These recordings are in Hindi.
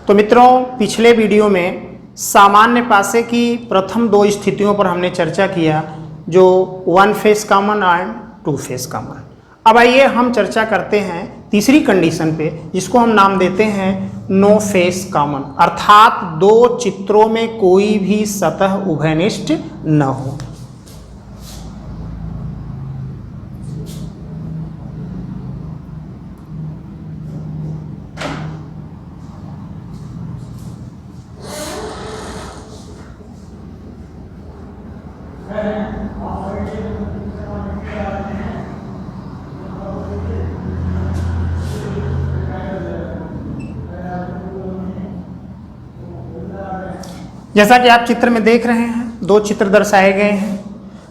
तो मित्रों, पिछले वीडियो में सामान्य पासे की प्रथम दो स्थितियों पर हमने चर्चा किया, जो one face common and two face common. अब आइए हम चर्चा करते हैं तीसरी कंडीशन पे, जिसको हम नाम देते हैं नो फेस कॉमन, अर्थात दो चित्रों में कोई भी सतह उभयनिष्ठ न हो। जैसा कि आप चित्र में देख रहे हैं, दो चित्र दर्शाए गए हैं।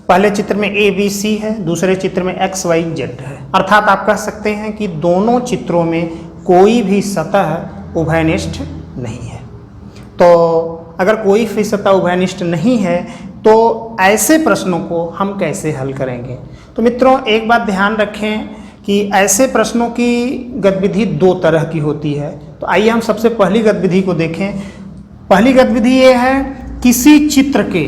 पहले चित्र में ABC है, दूसरे चित्र में XYZ है। अर्थात आप कह सकते हैं कि दोनों चित्रों में कोई भी सतह उभयनिष्ठ नहीं है। तो अगर कोई भी सतह उभयनिष्ठ नहीं है तो ऐसे प्रश्नों को हम कैसे हल करेंगे? तो मित्रों, एक बात ध्यान रखें कि ऐसे प्रश्नों की गतिविधि दो तरह की होती है। तो आइए हम सबसे पहली गतिविधि को देखें। पहली गतिविधि ये है, किसी चित्र के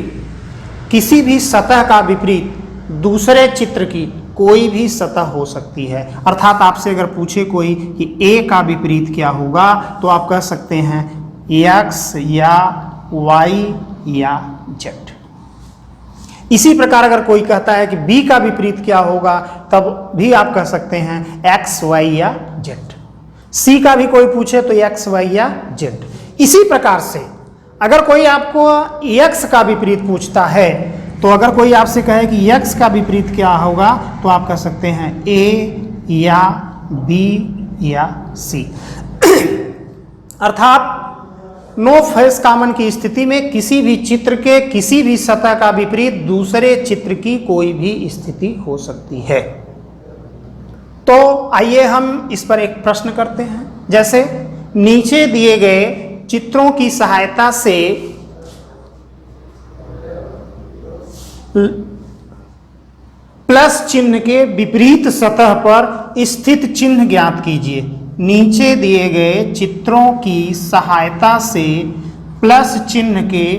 किसी भी सतह का विपरीत दूसरे चित्र की कोई भी सतह हो सकती है। अर्थात आपसे अगर पूछे कोई कि A का विपरीत क्या होगा, तो आप कह सकते हैं X या Y या Z। इसी प्रकार अगर कोई कहता है कि B का विपरीत क्या होगा, तब भी आप कह सकते हैं X, Y या Z। C का भी कोई पूछे तो X, Y या Z। इसी प्रकार से अगर कोई आपको X का विपरीत पूछता है, तो अगर कोई आपसे कहे कि X का विपरीत क्या होगा, तो आप कह सकते हैं A या B या C। अर्थात नो फेस कॉमन की स्थिति में किसी भी चित्र के किसी भी सतह का विपरीत दूसरे चित्र की कोई भी स्थिति हो सकती है। तो आइए हम इस पर एक प्रश्न करते हैं। जैसे नीचे दिए गए चित्रों की सहायता से प्लस चिन्ह के विपरीत सतह पर स्थित चिन्ह ज्ञात कीजिए। नीचे दिए गए चित्रों की सहायता से प्लस चिन्ह के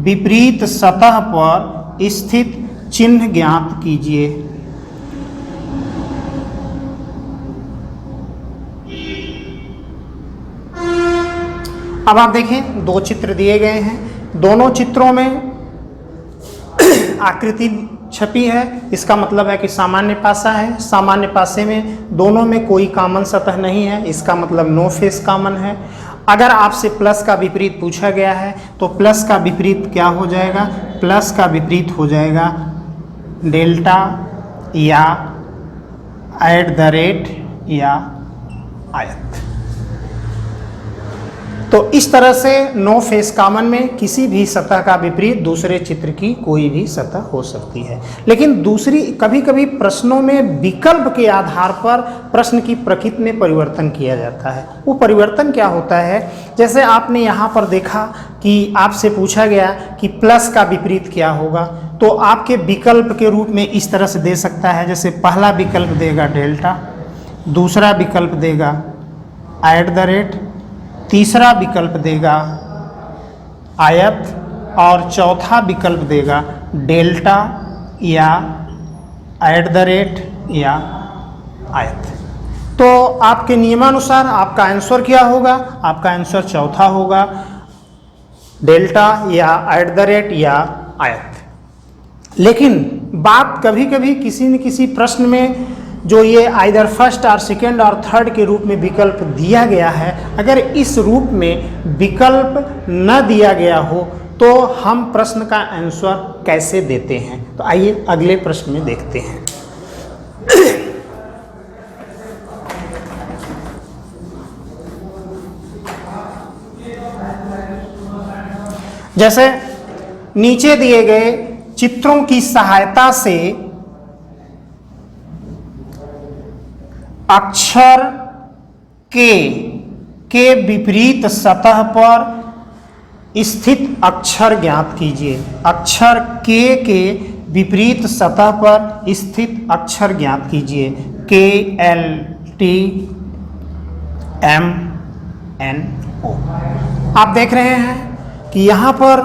विपरीत सतह पर स्थित चिन्ह ज्ञात कीजिए। अब आप देखें, दो चित्र दिए गए हैं, दोनों चित्रों में आकृति छपी है। इसका मतलब है कि सामान्य पासा है। सामान्य पासे में दोनों में कोई कॉमन सतह नहीं है, इसका मतलब नो फेस कॉमन है। अगर आपसे प्लस का विपरीत पूछा गया है, तो प्लस का विपरीत क्या हो जाएगा? प्लस का विपरीत हो जाएगा डेल्टा या @ या आयत। तो इस तरह से नो फेस कॉमन में किसी भी सतह का विपरीत दूसरे चित्र की कोई भी सतह हो सकती है। लेकिन दूसरी, कभी कभी प्रश्नों में विकल्प के आधार पर प्रश्न की प्रकृति में परिवर्तन किया जाता है। वो परिवर्तन क्या होता है? जैसे आपने यहाँ पर देखा कि आपसे पूछा गया कि प्लस का विपरीत क्या होगा, तो आपके विकल्प के रूप में इस तरह से दे सकता है। जैसे पहला विकल्प देगा डेल्टा, दूसरा विकल्प देगा @ तीसरा विकल्प देगा आयत और चौथा विकल्प देगा डेल्टा या @ या आयत। तो आपके नियमानुसार आपका आंसर क्या होगा? आपका आंसर चौथा होगा, डेल्टा या @ या आयत। लेकिन बात कभी कभी किसी न किसी प्रश्न में जो ये आइदर फर्स्ट और सेकेंड और थर्ड के रूप में विकल्प दिया गया है, अगर इस रूप में विकल्प न दिया गया हो तो हम प्रश्न का आंसर कैसे देते हैं? तो आइए अगले प्रश्न में देखते हैं। जैसे नीचे दिए गए चित्रों की सहायता से अक्षर के विपरीत सतह पर स्थित अक्षर ज्ञात कीजिए। अक्षर के विपरीत सतह पर स्थित अक्षर ज्ञात कीजिए। KLTMNO। आप देख रहे हैं कि यहाँ पर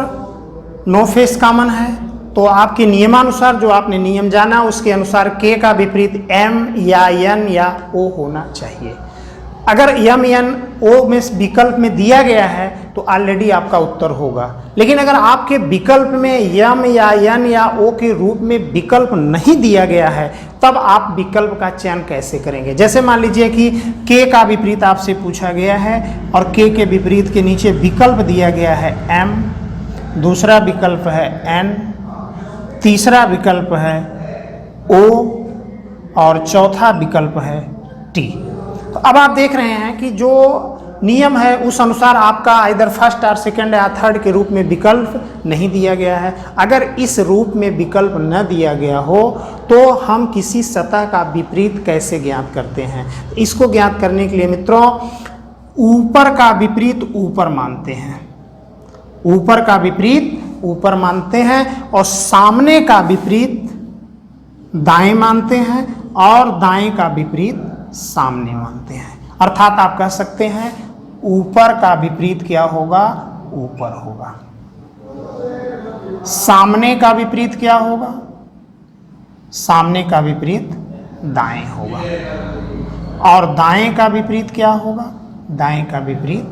नो फेस कॉमन है, तो आपके नियमानुसार जो आपने नियम जाना उसके अनुसार के का विपरीत एम या एन या ओ होना चाहिए। अगर एम एन ओ में विकल्प में दिया गया है तो ऑलरेडी आपका उत्तर होगा, लेकिन अगर आपके विकल्प में एम या एन या ओ के रूप में विकल्प नहीं दिया गया है तब आप विकल्प का चयन कैसे करेंगे। जैसे मान लीजिए कि के का विपरीत आपसे पूछा गया है और के विपरीत के नीचे विकल्प दिया गया है एम, दूसरा विकल्प है एन, तीसरा विकल्प है ओ और चौथा विकल्प है टी। तो अब आप देख रहे हैं कि जो नियम है उस अनुसार आपका इधर फर्स्ट और सेकंड या थर्ड के रूप में विकल्प नहीं दिया गया है। अगर इस रूप में विकल्प न दिया गया हो तो हम किसी सतह का विपरीत कैसे ज्ञात करते हैं। इसको ज्ञात करने के लिए मित्रों ऊपर का विपरीत ऊपर मानते हैं, ऊपर का विपरीत ऊपर मानते हैं और सामने का विपरीत दाएं मानते हैं और दाएं का विपरीत सामने मानते हैं। अर्थात आप कह सकते हैं ऊपर का विपरीत क्या होगा, ऊपर होगा। सामने का विपरीत क्या होगा, सामने का विपरीत दाएं होगा। और दाएं का विपरीत क्या होगा, दाएं का विपरीत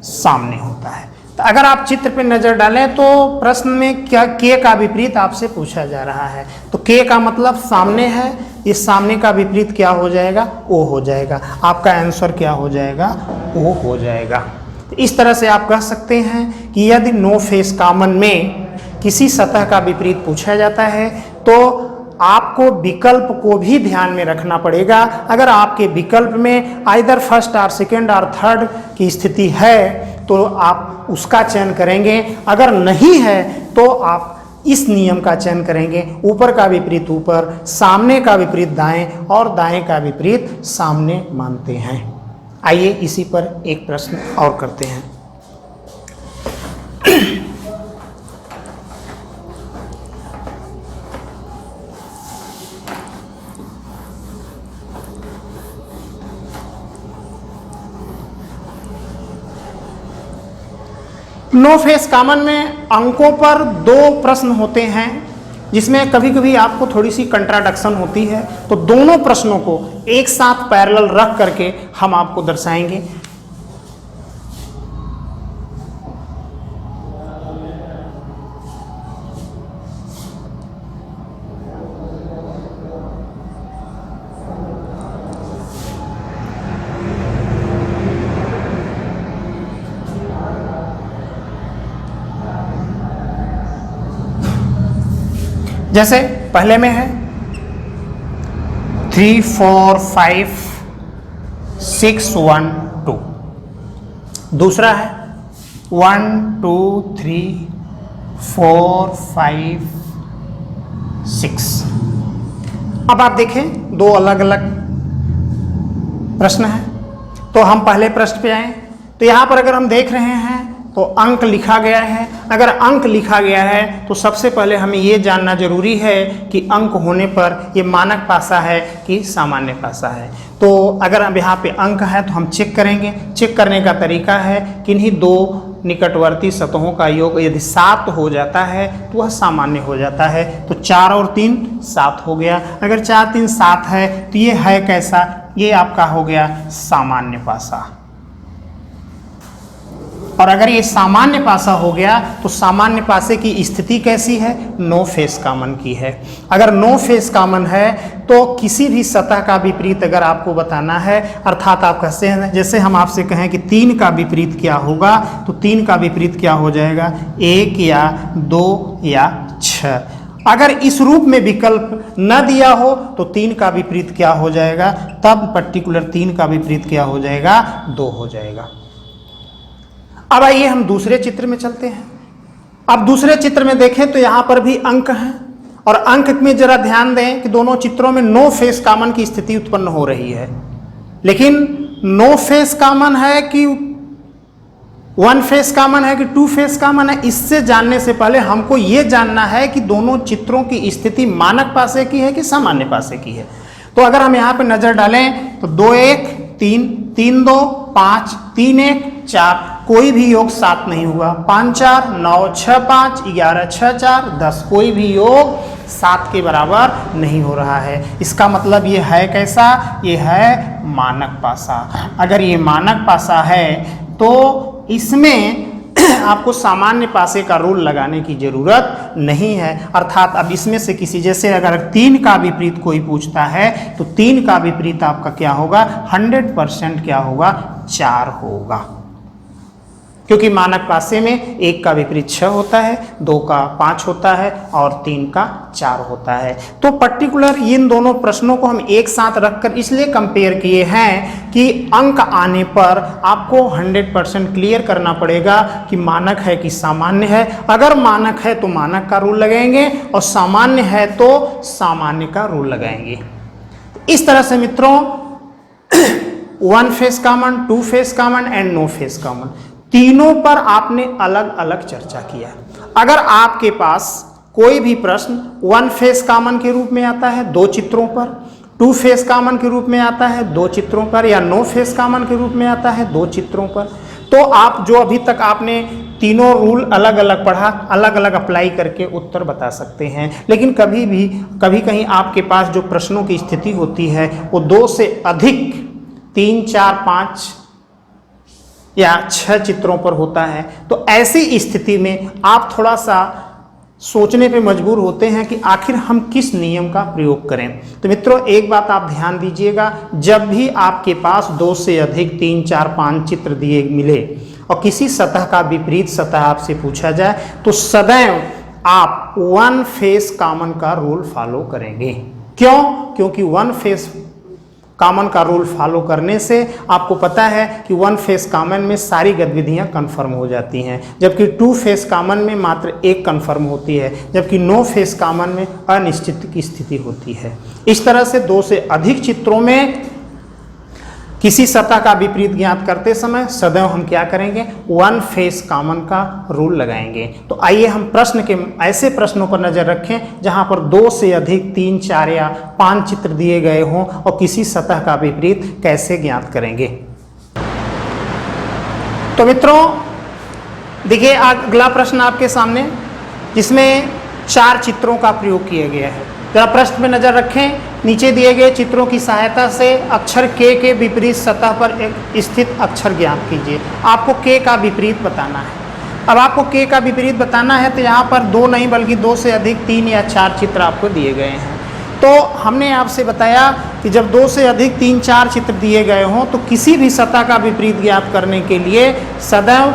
सामने होता है। तो अगर आप चित्र पे नजर डालें तो प्रश्न में क्या के का विपरीत आपसे पूछा जा रहा है, तो के का मतलब सामने है, इस सामने का विपरीत क्या हो जाएगा, ओ हो जाएगा। आपका आंसर क्या हो जाएगा, ओ हो जाएगा। तो इस तरह से आप कह सकते हैं कि यदि नो फेस कॉमन में किसी सतह का विपरीत पूछा जाता है तो आपको विकल्प को भी ध्यान में रखना पड़ेगा। अगर आपके विकल्प में आइदर फर्स्ट और सेकंड और थर्ड की स्थिति है तो आप उसका चयन करेंगे, अगर नहीं है तो आप इस नियम का चयन करेंगे, ऊपर का विपरीत ऊपर, सामने का विपरीत दाएं और दाएं का विपरीत सामने मानते हैं। आइए इसी पर एक प्रश्न और करते हैं। नो फेस कॉमन में अंकों पर दो प्रश्न होते हैं जिसमें कभी कभी आपको थोड़ी सी कंट्राडिक्शन होती है, तो दोनों प्रश्नों को एक साथ पैरेलल रख करके हम आपको दर्शाएंगे। जैसे पहले में है 3 4 5 6 1 2, दूसरा है 1 2 3 4 5 6। अब आप देखें दो अलग अलग प्रश्न हैं, तो हम पहले प्रश्न पे आए। तो यहाँ पर अगर हम देख रहे हैं तो अंक लिखा गया है। अगर अंक लिखा गया है तो सबसे पहले हमें ये जानना जरूरी है कि अंक होने पर ये मानक पासा है कि सामान्य पासा है। तो अगर अब यहाँ पे अंक है तो हम चेक करेंगे। चेक करने का तरीका है किन्हीं दो निकटवर्ती सतहों का योग यदि 7 हो जाता है तो वह सामान्य हो जाता है। तो 4 और 3 7 हो गया। अगर 4 3 7 है तो ये है कैसा, ये आपका हो गया सामान्य पासा। और अगर ये सामान्य पासा हो गया तो सामान्य पासे की स्थिति कैसी है, नो फेस कॉमन की है। अगर नो फेस कॉमन है तो किसी भी सतह का विपरीत अगर आपको बताना है, अर्थात आप कहते हैं जैसे हम आपसे कहें कि 3 का विपरीत क्या होगा, तो 3 का विपरीत क्या हो जाएगा, 1 या 2 या 6। अगर इस रूप में विकल्प न दिया हो तो 3 का विपरीत क्या हो जाएगा, तब पर्टिकुलर 3 का विपरीत क्या हो जाएगा, 2 हो जाएगा। अब आइए हम दूसरे चित्र में चलते हैं। अब दूसरे चित्र में देखें तो यहाँ पर भी अंक हैं और अंक में जरा ध्यान दें कि दोनों चित्रों में नो फेस कॉमन की स्थिति उत्पन्न हो रही है। लेकिन नो फेस कॉमन है कि 1 फेस कॉमन है कि 2 फेस कॉमन है, इससे जानने से पहले हमको ये जानना है कि दोनों चित्रों की स्थिति मानक पासे की है कि सामान्य पासे की है। तो अगर हम यहाँ पे नजर डालें तो 2 1 3 3 2 5 3 1 4, कोई भी योग 7 नहीं हुआ। 5 4 9 6 5 11 6 4 10, कोई भी योग 7 के बराबर नहीं हो रहा है। इसका मतलब ये है कैसा, ये है मानक पासा। अगर ये मानक पासा है तो इसमें आपको सामान्य पासे का रूल लगाने की जरूरत नहीं है। अर्थात अब इसमें से किसी, जैसे अगर 3 का विपरीत कोई पूछता है तो 3 का विपरीत आपका क्या होगा, 100% क्या होगा, 4 होगा, क्योंकि मानक पासे में 1 का विपरीत 6 होता है, 2 का 5 होता है और 3 का 4 होता है। तो पर्टिकुलर इन दोनों प्रश्नों को हम एक साथ रखकर इसलिए कंपेयर किए हैं कि अंक आने पर आपको 100% क्लियर करना पड़ेगा कि मानक है कि सामान्य है। अगर मानक है तो मानक का रूल लगाएंगे और सामान्य है तो सामान्य का रूल लगाएंगे। इस तरह से मित्रों 1 face common, 2 face common and no face common, तीनों पर आपने अलग अलग चर्चा किया। अगर आपके पास कोई भी प्रश्न 1 फेस कॉमन के रूप में आता है 2 चित्रों पर, 2 फेस कॉमन के रूप में आता है 2 चित्रों पर, या नो फेस कॉमन के रूप में आता है 2 चित्रों पर, तो आप जो अभी तक आपने तीनों रूल अलग अलग पढ़ा, अलग अलग अप्लाई करके उत्तर बता सकते हैं। लेकिन कभी कहीं आपके पास जो प्रश्नों की स्थिति होती है वो 2 से अधिक 3 4 5 या 6 चित्रों पर होता है, तो ऐसी स्थिति में आप थोड़ा सा सोचने पे मजबूर होते हैं कि आखिर हम किस नियम का प्रयोग करें। तो मित्रों एक बात आप ध्यान दीजिएगा, जब भी आपके पास 2 से अधिक 3 4 5 चित्र दिए मिले और किसी सतह का विपरीत सतह आपसे पूछा जाए तो सदैव आप 1 फेस कॉमन का रूल फॉलो करेंगे। क्यों? क्योंकि 1 फेस कॉमन का रूल फॉलो करने से आपको पता है कि 1 फेस कॉमन में सारी गतिविधियां कन्फर्म हो जाती हैं, जबकि 2 फेस कॉमन में मात्र 1 कन्फर्म होती है, जबकि नो फेस कॉमन में अनिश्चित की स्थिति होती है। इस तरह से 2 से अधिक चित्रों में किसी सतह का विपरीत ज्ञात करते समय सदैव हम क्या करेंगे, 1 फेस कॉमन का रूल लगाएंगे। तो आइए हम ऐसे प्रश्नों पर नजर रखें जहां पर 2 से अधिक 3 4 या 5 चित्र दिए गए हों और किसी सतह का विपरीत कैसे ज्ञात करेंगे। तो मित्रों देखिए अगला प्रश्न आपके सामने, जिसमें 4 चित्रों का प्रयोग किया गया है। जरा प्रश्न में नजर रखें, नीचे दिए गए चित्रों की सहायता से अक्षर K के विपरीत सतह पर एक स्थित अक्षर ज्ञात कीजिए। आपको K का विपरीत बताना है। अब आपको K का विपरीत बताना है तो यहाँ पर 2 नहीं बल्कि 2 से अधिक 3 या 4 चित्र आपको दिए गए हैं। तो हमने आपसे बताया कि जब 2 से अधिक 3 4 चित्र दिए गए हों तो किसी भी सतह का विपरीत ज्ञात करने के लिए सदैव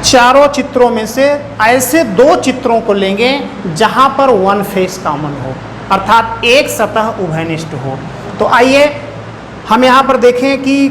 चारों चित्रों में से ऐसे 2 चित्रों को लेंगे जहां पर 1 फेस कॉमन हो, अर्थात एक सतह उभयनिष्ठ हो। तो आइए हम यहां पर देखें कि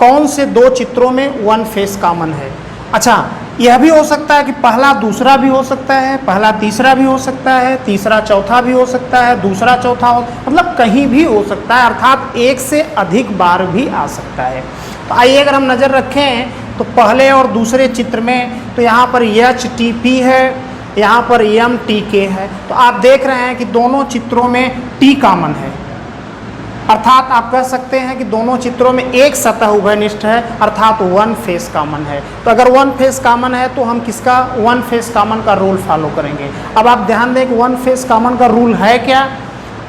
कौन से 2 चित्रों में 1 फेस कॉमन है। अच्छा, यह भी हो सकता है कि पहला दूसरा भी हो सकता है, पहला तीसरा भी हो सकता है, तीसरा चौथा भी हो सकता है, दूसरा चौथा हो, मतलब कहीं भी हो सकता है, अर्थात 1 से अधिक बार भी आ सकता है। तो आइए अगर हम नज़र रखें तो पहले और दूसरे चित्र में तो यहाँ पर HTP है, यहाँ पर MTK है। तो आप देख रहे हैं कि दोनों चित्रों में T कॉमन है, अर्थात आप कह सकते हैं कि दोनों चित्रों में एक सतह उभयनिष्ठ है, अर्थात 1 फेस कॉमन है। तो अगर 1 फेस कॉमन है तो हम किसका 1 फेस कॉमन का रूल फॉलो करेंगे। अब आप ध्यान दें कि 1 फेस कॉमन का रूल है क्या।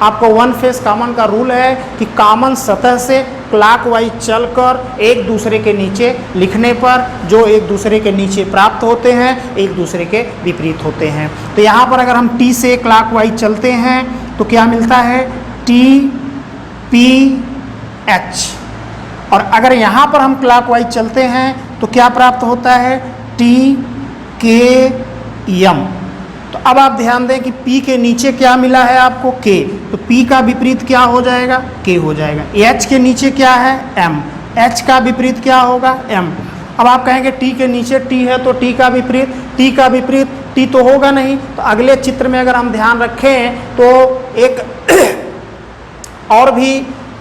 आपको 1 फेस कॉमन का रूल है कि कॉमन सतह से क्लॉकवाइज चलकर एक दूसरे के नीचे लिखने पर जो एक दूसरे के नीचे प्राप्त होते हैं एक दूसरे के विपरीत होते हैं। तो यहाँ पर अगर हम T से क्लॉकवाइज चलते हैं तो क्या मिलता है, TPH, और अगर यहाँ पर हम क्लॉकवाइज चलते हैं तो क्या प्राप्त होता है, TKM। तो अब आप ध्यान दें कि P के नीचे क्या मिला है आपको, K, तो P का विपरीत क्या हो जाएगा, K हो जाएगा। H के नीचे क्या है, M, H का विपरीत क्या होगा, M। अब आप कहेंगे T के नीचे T है तो T का विपरीत T तो होगा नहीं। तो अगले चित्र में अगर हम ध्यान रखें तो एक और भी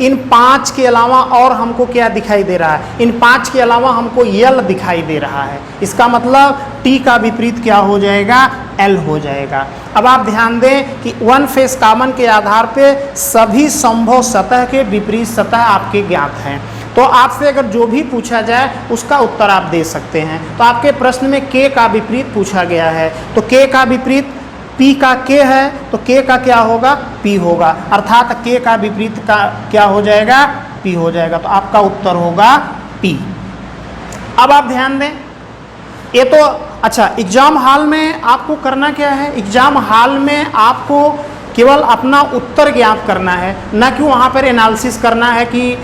इन 5 के अलावा और हमको क्या दिखाई दे रहा है? इन 5 के अलावा हमको यल दिखाई दे रहा है। इसका मतलब टी का विपरीत क्या हो जाएगा? एल हो जाएगा। अब आप ध्यान दें कि वन फेस कॉमन के आधार पे सभी संभव सतह के विपरीत सतह आपके ज्ञात हैं। तो आपसे अगर जो भी पूछा जाए उसका उत्तर आप दे सकते हैं। तो आपके प्रश्न में के का विपरीत पूछा गया है, तो के का विपरीत P का K है, तो K का क्या होगा? P होगा, अर्थात K का विपरीत का क्या हो जाएगा? P हो जाएगा। तो आपका उत्तर होगा P। अब आप ध्यान दें, ये तो अच्छा, एग्जाम हॉल में आपको करना क्या है? एग्जाम हॉल में आपको केवल अपना उत्तर ज्ञात करना है, ना कि वहाँ पर एनालिसिस करना है कि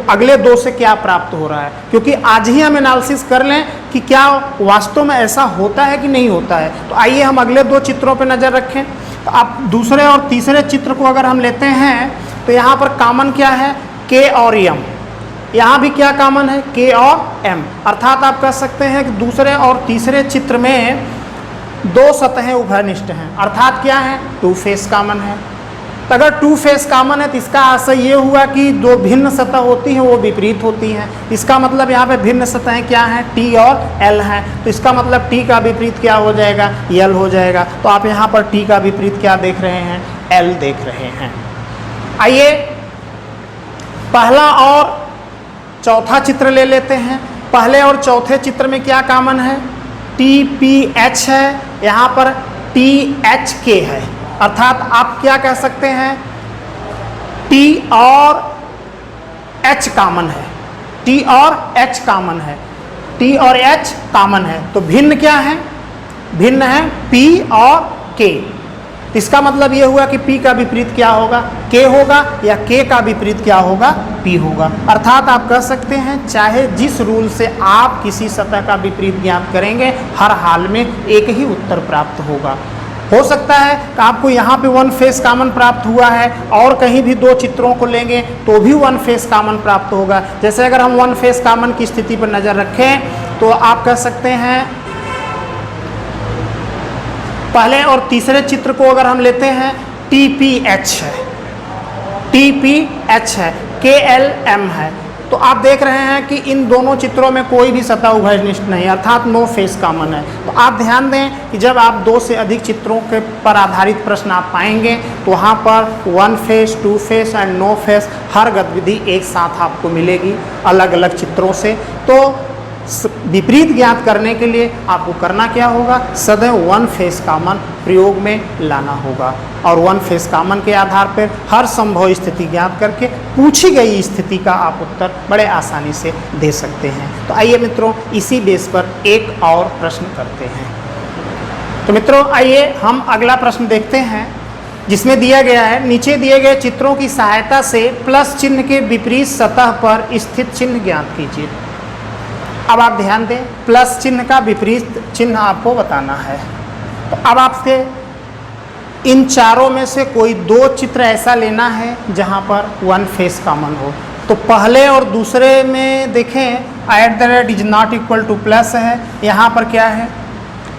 अगले दो से क्या प्राप्त हो रहा है। क्योंकि आज ही हम एनालिसिस कर लें कि क्या वास्तव में ऐसा होता है कि नहीं होता है। तो आइए हम अगले 2 चित्रों पर नज़र रखें। तो आप दूसरे और तीसरे चित्र को अगर हम लेते हैं तो यहाँ पर कॉमन क्या है? K और M। यहाँ भी क्या कॉमन है? K और M। अर्थात आप कह सकते हैं कि दूसरे और तीसरे चित्र में 2 सतहें उभयनिष्ठ हैं, अर्थात क्या है? 2 फेस कॉमन है। तो अगर 2 फेस कॉमन है तो इसका आशय ये हुआ कि 2 भिन्न सतह होती हैं वो विपरीत होती हैं। इसका मतलब यहाँ पे भिन्न सतहें क्या हैं? T और L हैं। तो इसका मतलब T का विपरीत क्या हो जाएगा? L हो जाएगा। तो आप यहाँ पर T का विपरीत क्या देख रहे हैं? L देख रहे हैं। आइए पहला और चौथा चित्र ले लेते हैं। पहले और चौथे चित्र में क्या कॉमन है? TPH है, यहाँ पर THK है। अर्थात आप क्या कह सकते हैं? T और H कॉमन है, T और H कॉमन है, T और H कॉमन है। तो भिन्न क्या है? भिन्न है P और K। इसका मतलब ये हुआ कि P का विपरीत क्या होगा? K होगा, या K का विपरीत क्या होगा? P होगा। अर्थात आप कह सकते हैं चाहे जिस रूल से आप किसी सतह का विपरीत ज्ञात करेंगे, हर हाल में एक ही उत्तर प्राप्त होगा। हो सकता है कि आपको यहाँ पे 1 फेस कॉमन प्राप्त हुआ है और कहीं भी 2 चित्रों को लेंगे तो भी 1 फेस कॉमन प्राप्त होगा। जैसे अगर हम 1 फेस कॉमन की स्थिति पर नज़र रखें तो आप कह सकते हैं पहले और तीसरे चित्र को अगर हम लेते हैं, TPH है, TPH है, KLM है। तो आप देख रहे हैं कि इन दोनों चित्रों में कोई भी सतह उभयनिष्ठ नहीं, अर्थात नो फेस कॉमन है। तो आप ध्यान दें कि जब आप 2 से अधिक चित्रों के पर आधारित प्रश्न आप पाएंगे तो वहाँ पर 1 phase, 2 phase and no phase हर गतिविधि एक साथ आपको मिलेगी अलग अलग चित्रों से। तो विपरीत ज्ञात करने के लिए आपको करना क्या होगा? सदैव 1 फेस कॉमन प्रयोग में लाना होगा और 1 फेस कॉमन के आधार पर हर संभव स्थिति ज्ञात करके पूछी गई स्थिति का आप उत्तर बड़े आसानी से दे सकते हैं। तो आइए मित्रों, इसी बेस पर एक और प्रश्न करते हैं। तो मित्रों आइए हम अगला प्रश्न देखते हैं, जिसमें दिया गया है नीचे दिए गए चित्रों की सहायता से प्लस चिन्ह के विपरीत सतह पर स्थित चिन्ह ज्ञात कीजिए। अब आप ध्यान दें, प्लस चिन्ह का विपरीत चिन्ह आपको बताना है। तो अब आपसे इन चारों में से कोई 2 चित्र ऐसा लेना है जहां पर 1 फेस कॉमन हो। तो पहले और दूसरे में देखें, @ is not equal two plus है, यहाँ पर क्या है?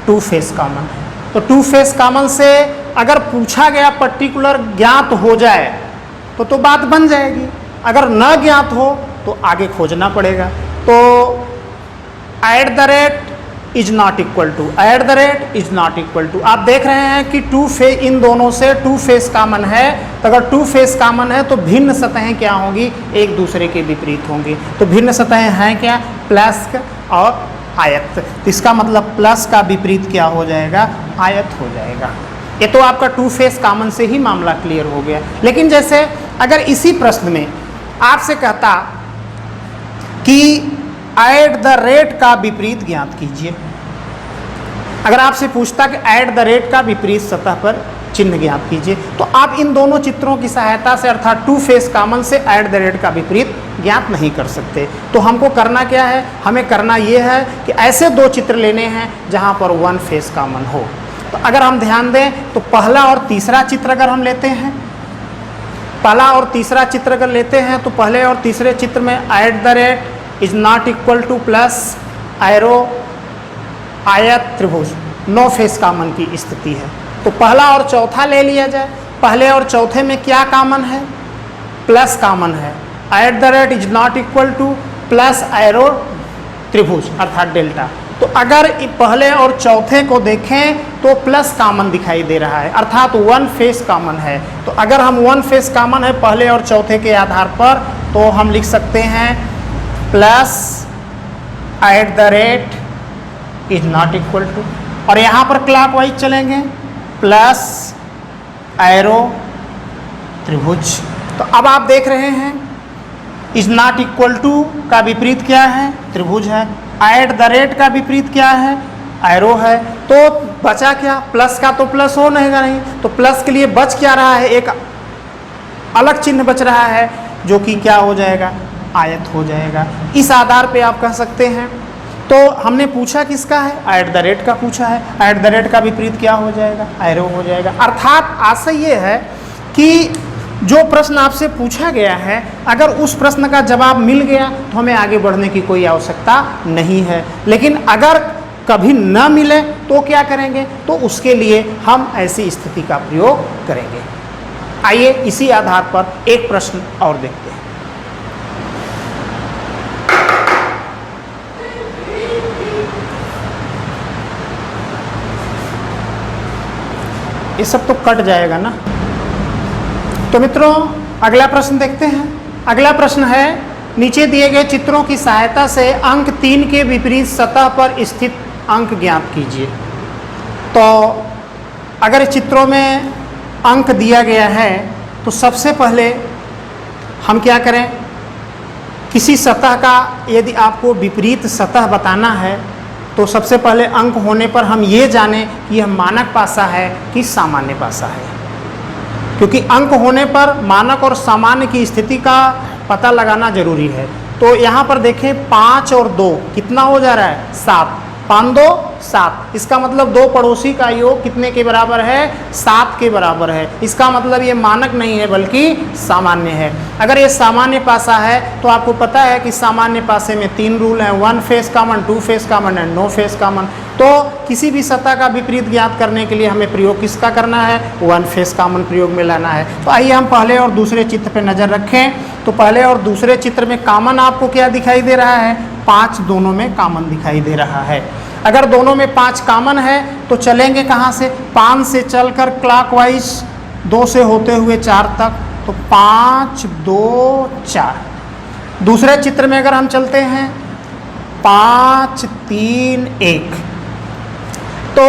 2 फेस कॉमन है। तो 2 फेस कॉमन से अगर पूछा गया पर्टिकुलर ज्ञात हो जाए तो बात बन जाएगी, अगर न ज्ञात हो तो आगे खोजना पड़ेगा। तो @ is not equal to, @ is not equal to, आप देख रहे हैं कि इन दोनों से 2 फेस कॉमन है। तो अगर 2 फेस कॉमन है तो भिन्न सतहें क्या होंगी? एक दूसरे के विपरीत होंगी। तो भिन्न सतहें हैं क्या? प्लस और आयत। तो इसका मतलब प्लस का विपरीत क्या हो जाएगा? आयत हो जाएगा। ये तो आपका 2 फेस कॉमन से ही मामला क्लियर हो गया। लेकिन जैसे अगर इसी प्रश्न में आपसे कहता कि @ का विपरीत ज्ञात कीजिए, अगर आपसे पूछता कि @ का विपरीत सतह पर चिन्ह ज्ञात कीजिए, तो आप इन दोनों चित्रों की सहायता से अर्थात 2 फेस कॉमन से @ का विपरीत ज्ञात नहीं कर सकते। तो हमको करना क्या है? हमें करना ये है कि ऐसे 2 चित्र लेने हैं जहाँ पर 1 फेस कॉमन हो। तो अगर हम ध्यान दें तो पहला और तीसरा चित्र अगर हम लेते हैं, पहला और तीसरा चित्र अगर लेते हैं तो पहले और तीसरे चित्र में @ is not equal two plus arrow आयत त्रिभुज 9 फेस कॉमन की स्थिति है। तो पहला और चौथा ले लिया जाए। पहले और चौथे में क्या कॉमन है? प्लस कॉमन है। @ Is not equal two plus arrow त्रिभुज अर्थात डेल्टा। तो अगर पहले और चौथे को देखें तो प्लस कॉमन दिखाई दे रहा है अर्थात वन फेस कॉमन है। तो अगर हम वन फेस कॉमन है पहले और चौथे के आधार पर तो हम लिख सकते हैं plus @ is not equal to, और यहाँ पर क्लॉकवाइज चलेंगे प्लस एरो त्रिभुज। तो अब आप देख रहे हैं इज नॉट इक्वल टू का विपरीत क्या है? त्रिभुज है। @ का विपरीत क्या है? एरो है। तो बचा क्या? प्लस का तो प्लस हो नहीं, तो प्लस के लिए बच क्या रहा है? एक अलग चिन्ह बच रहा है जो कि क्या हो जाएगा? आयत हो जाएगा। इस आधार पे आप कह सकते हैं। तो हमने पूछा किसका है? @ का पूछा है। @ का विपरीत क्या हो जाएगा? एरो हो जाएगा। अर्थात आशय ये है कि जो प्रश्न आपसे पूछा गया है अगर उस प्रश्न का जवाब मिल गया तो हमें आगे बढ़ने की कोई आवश्यकता नहीं है, लेकिन अगर कभी न मिले तो क्या करेंगे? तो उसके लिए हम ऐसी स्थिति का प्रयोग करेंगे। आइए इसी आधार पर एक प्रश्न और देखते हैं। ये सब तो कट जाएगा ना। तो मित्रों अगला प्रश्न देखते हैं। अगला प्रश्न है नीचे दिए गए चित्रों की सहायता से अंक 3 के विपरीत सतह पर स्थित अंक ज्ञात कीजिए। तो अगर चित्रों में अंक दिया गया है तो सबसे पहले हम क्या करें? किसी सतह का यदि आपको विपरीत सतह बताना है तो सबसे पहले अंक होने पर हम ये जानें कि यह मानक पासा है कि सामान्य पासा है, क्योंकि अंक होने पर मानक और सामान्य की स्थिति का पता लगाना जरूरी है। तो यहाँ पर देखें 5 और 2 कितना हो जा रहा है? 7। 5 2 7। इसका मतलब दो पड़ोसी का योग कितने के बराबर है? 7 के बराबर है। इसका मतलब ये मानक नहीं है बल्कि सामान्य है। अगर ये सामान्य पासा है तो आपको पता है कि सामान्य पासे में 3 रूल हैं, 1 face common, 2 face common and no face common. तो किसी भी सतह का विपरीत ज्ञात करने के लिए हमें प्रयोग किसका करना है? 1 फेस कॉमन प्रयोग में लाना है। तो आइए हम पहले और दूसरे चित्र पर नज़र रखें। तो पहले और दूसरे चित्र में कॉमन आपको क्या दिखाई दे रहा है? 5 दोनों में कॉमन दिखाई दे रहा है। अगर दोनों में 5 कॉमन है तो चलेंगे कहाँ से? 5 से चलकर क्लॉकवाइज 2 से होते हुए 4 तक, तो 5 2 4। दूसरे चित्र में अगर हम चलते हैं 5 3 1, तो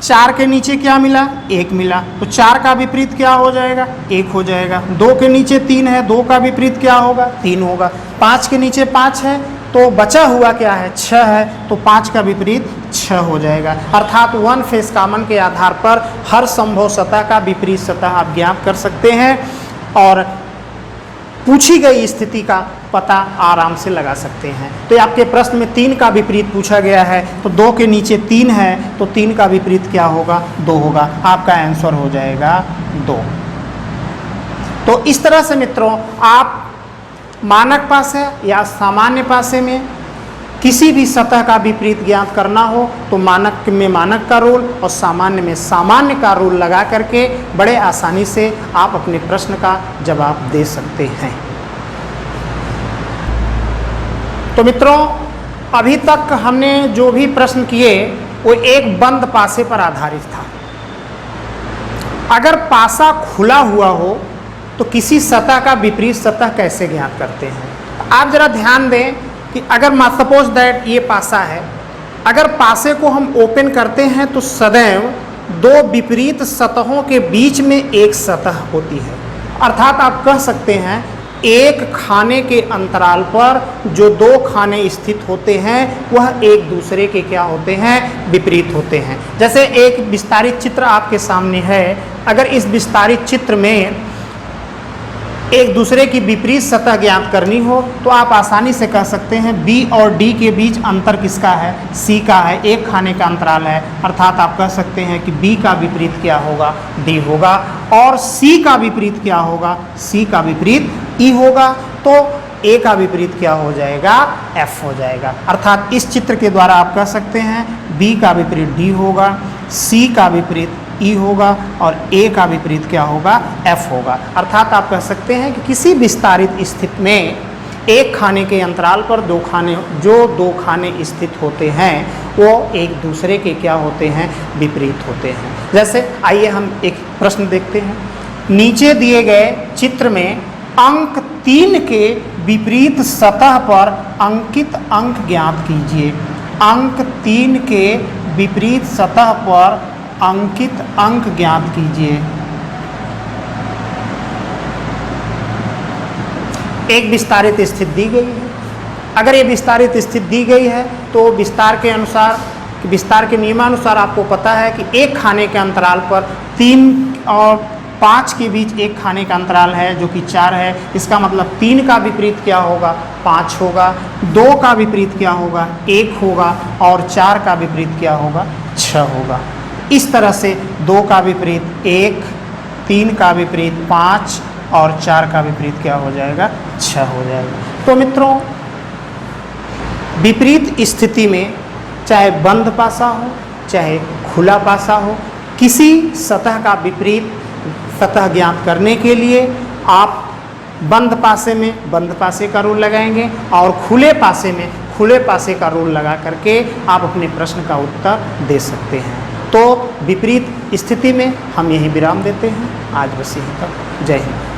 4 के नीचे क्या मिला? 1 मिला। तो 4 का विपरीत क्या हो जाएगा? 1 हो जाएगा। 2 के नीचे 3 है, 2 का विपरीत क्या होगा? 3 होगा। 5 के नीचे 5 है तो बचा हुआ क्या है? 6 है, तो 5 का विपरीत 6 हो जाएगा। अर्थात 1 फेस कॉमन के आधार पर हर संभव सतह का विपरीत सतह आप ज्ञात कर सकते हैं और पूछी गई स्थिति का पता आराम से लगा सकते हैं। तो आपके प्रश्न में 3 का विपरीत पूछा गया है, तो 2 के नीचे 3 है तो 3 का विपरीत क्या होगा? 2 होगा। आपका आंसर हो जाएगा 2। तो इस तरह से मित्रों आप मानक पासे या सामान्य पासे में किसी भी सतह का विपरीत ज्ञात करना हो तो मानक में मानक का रूल और सामान्य में सामान्य का रूल लगा करके बड़े आसानी से आप अपने प्रश्न का जवाब दे सकते हैं। तो मित्रों अभी तक हमने जो भी प्रश्न किए वो एक बंद पासे पर आधारित था। अगर पासा खुला हुआ हो तो किसी सतह का विपरीत सतह कैसे ज्ञात करते हैं? आप जरा ध्यान दें कि अगर सपोज दैट ये पासा है, अगर पासे को हम ओपन करते हैं तो सदैव 2 विपरीत सतहों के बीच में एक सतह होती है। अर्थात आप कह सकते हैं एक खाने के अंतराल पर जो 2 खाने स्थित होते हैं वह एक दूसरे के क्या होते हैं? विपरीत होते हैं। जैसे एक विस्तारित चित्र आपके सामने है, अगर इस विस्तारित चित्र में एक दूसरे की विपरीत सतह ज्ञात करनी हो तो आप आसानी से कह सकते हैं B और D के बीच अंतर किसका है? C का है। एक खाने का अंतराल है, अर्थात आप कह सकते हैं कि B का विपरीत क्या होगा? D होगा। और C का विपरीत क्या होगा? C का विपरीत E होगा। तो A का विपरीत क्या हो जाएगा? F हो जाएगा। अर्थात इस चित्र के द्वारा आप कह सकते हैं B का विपरीत D होगा, C का विपरीत ई होगा और ए का विपरीत क्या होगा, एफ होगा। अर्थात आप कह सकते हैं कि किसी विस्तारित स्थिति में एक खाने के अंतराल पर दो खाने स्थित होते हैं वो एक दूसरे के क्या होते हैं, विपरीत होते हैं। जैसे आइए हम एक प्रश्न देखते हैं। नीचे दिए गए चित्र में अंक 3 के विपरीत सतह पर अंकित अंक ज्ञात कीजिए। अंक 3 के विपरीत सतह पर अंकित अंक ज्ञात कीजिए। एक विस्तारित स्थिति दी गई है। अगर ये विस्तारित स्थिति दी गई है तो विस्तार के नियमानुसार आपको पता है कि एक खाने के अंतराल पर 3 और 5 के बीच एक खाने का अंतराल है जो कि 4 है। इसका मतलब 3 का विपरीत क्या होगा, 5 होगा। 2 का विपरीत क्या होगा, 1 होगा। और 4 का विपरीत क्या होगा, 6 होगा। इस तरह से 2 का विपरीत 1, 3 का विपरीत 5 और 4 का विपरीत क्या हो जाएगा, 6 हो जाएगा। तो मित्रों, विपरीत स्थिति में चाहे बंद पासा हो चाहे खुला पासा हो, किसी सतह का विपरीत सतह ज्ञात करने के लिए आप बंद पासे में बंद पासे का रूल लगाएंगे और खुले पासे में खुले पासे का रूल लगा करके आप अपने प्रश्न का उत्तर दे सकते हैं। तो विपरीत स्थिति में हम यही विराम देते हैं। आज बस यहीं तक। जय हिंद।